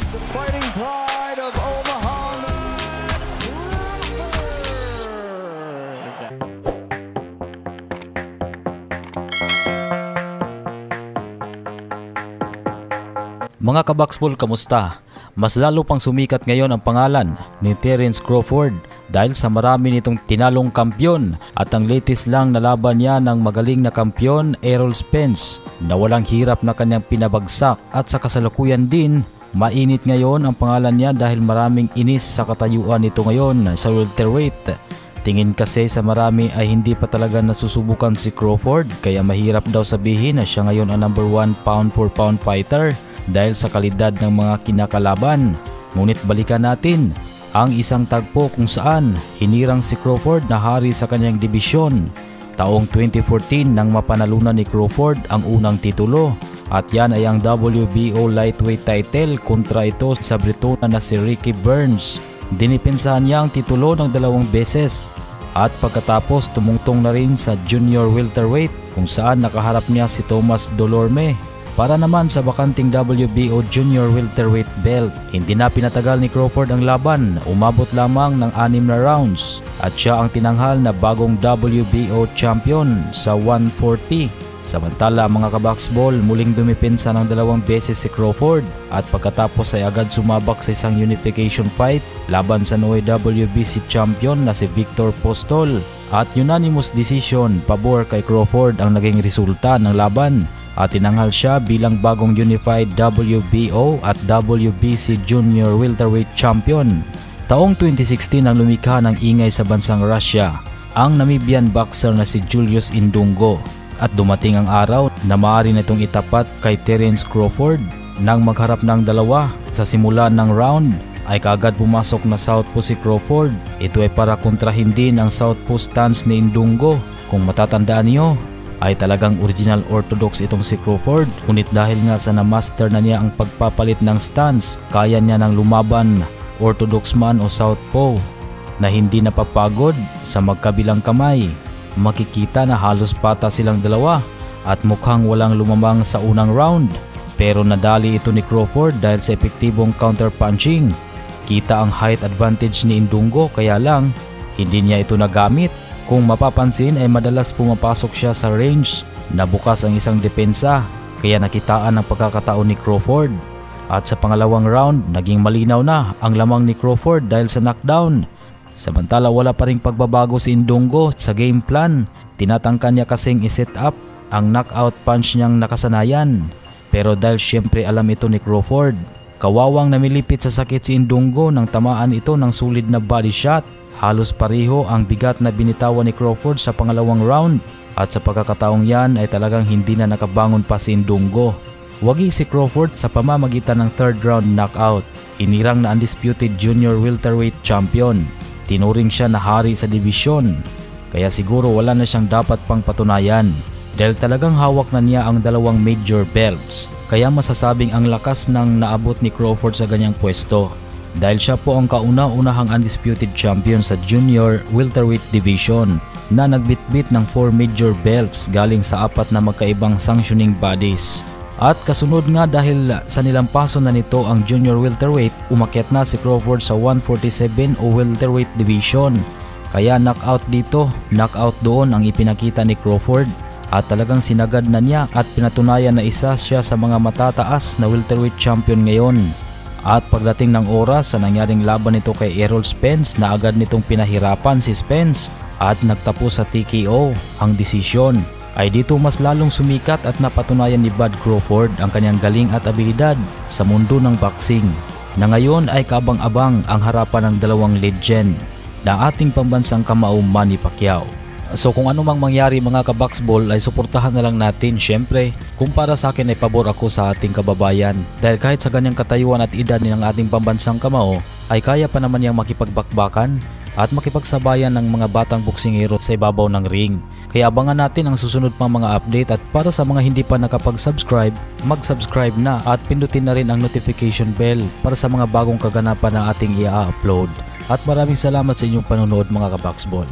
The fighting pride of Omaha. Mga kabaksbol, kamusta? Mas lalo pang sumikat ngayon ang pangalan ni Terence Crawford dahil sa marami nitong tinalong kampyon at ang latest lang na laban niya ng magaling na kampyon Errol Spence na walang hirap na kanyang pinabagsak, at sa kasalukuyan din mainit ngayon ang pangalan niya dahil maraming inis sa katayuan nito ngayon sa welterweight. Tingin kasi sa marami ay hindi pa talaga nasusubukan si Crawford, kaya mahirap daw sabihin na siya ngayon ang number 1 pound for pound fighter dahil sa kalidad ng mga kinakalaban. Ngunit balikan natin ang isang tagpo kung saan hinirang si Crawford na hari sa kanyang dibisyon. Taong 2014 nang mapanalunan ni Crawford ang unang titulo, at yan ay ang WBO lightweight title kontra ito sa Britona na si Ricky Burns. Dinipensahan niya ang titulo ng 2 beses at pagkatapos tumungtong na rin sa junior welterweight kung saan nakaharap niya si Thomas Dolorme para naman sa bakanting WBO junior welterweight belt. Hindi na pinatagal ni Crawford ang laban, umabot lamang ng 6 na rounds at siya ang tinanghal na bagong WBO champion sa 140. Samantala mga kabaksbol, muling dumipensa ng 2 beses si Crawford at pagkatapos ay agad sumabak sa isang unification fight laban sa Noe WBC champion na si Victor Postol, at unanimous decision pabor kay Crawford ang naging resulta ng laban at tinanghal siya bilang bagong unified WBO at WBC junior welterweight champion. Taong 2016 ang lumikha ng ingay sa bansang Russia ang Namibian boxer na si Julius Indungo, at dumating ang araw na maaari nitong itapat kay Terence Crawford. Nang magharap ng dalawa sa simula ng round ay kaagad pumasok na southpaw si Crawford. Ito ay para kontrahin din ang southpaw stance ni Indungo. Kung matatandaan niyo ay talagang original orthodox itong si Crawford, ngunit dahil nga sa na-master na niya ang pagpapalit ng stance, kaya niya nang lumaban orthodox man o southpaw na hindi napapagod sa magkabilang kamay. Makikita na halos pata silang dalawa at mukhang walang lumamang sa unang round, pero nadali ito ni Crawford dahil sa epektibong counter punching. Kita ang height advantage ni Indungo, kaya lang hindi niya ito nagamit. Kung mapapansin ay madalas pumapasok siya sa range na bukas ang isang depensa, kaya nakitaan ang pagkakataon ni Crawford. At sa pangalawang round, naging malinaw na ang lamang ni Crawford dahil sa knockdown. Samantala wala pa ring pagbabago si Indungo sa game plan. Tinatangka niya kasing iset up ang knockout punch niyang nakasanayan. Pero dahil syempre alam ito ni Crawford, kawawang namilipit sa sakit si Indungo nang tamaan ito ng sulid na body shot. Halos pareho ang bigat na binitawan ni Crawford sa pangalawang round, at sa pagkakataong yan ay talagang hindi na nakabangon pa si Indungo. Wagi si Crawford sa pamamagitan ng 3rd round knockout. Hinirang na undisputed junior welterweight champion. Tinuring siya na hari sa dibisyon, kaya siguro wala na siyang dapat pang patunayan dahil talagang hawak na niya ang 2 major belts. Kaya masasabing ang lakas ng naabot ni Crawford sa ganyang pwesto dahil siya po ang kauna-unahang undisputed champion sa junior welterweight division na nagbitbit ng 4 major belts galing sa 4 na magkaibang sanctioning bodies. At kasunod nga dahil sa nilampaso na nito ang junior welterweight, umakyat na si Crawford sa 147 o welterweight division. Kaya knockout dito, knockout doon ang ipinakita ni Crawford, at talagang sinagad na niya at pinatunayan na isa siya sa mga matataas na welterweight champion ngayon. At pagdating ng oras sa nangyaring laban nito kay Errol Spence, na agad nitong pinahirapan si Spence at nagtapos sa TKO ang desisyon, ay dito mas lalong sumikat at napatunayan ni Bud Crawford ang kanyang galing at abilidad sa mundo ng boxing, na ngayon ay kabang-abang ang harapan ng 2 legend na ating pambansang kamao Manny Pacquiao. So kung ano mang mangyari mga kabaksbol ay suportahan na lang natin. Syempre, kung para sa akin ay pabor ako sa ating kababayan dahil kahit sa ganyang katayuan at edad ng ating pambansang kamao ay kaya pa naman niyang makipagbakbakan at makipagsabayan ng mga batang boksingero sa ibabaw ng ring. Kaya abangan natin ang susunod pang mga update, at para sa mga hindi pa nakapag-subscribe, mag-subscribe na at pindutin na rin ang notification bell para sa mga bagong kaganapan na ating i-upload. At maraming salamat sa inyong panonood mga kabaksbol.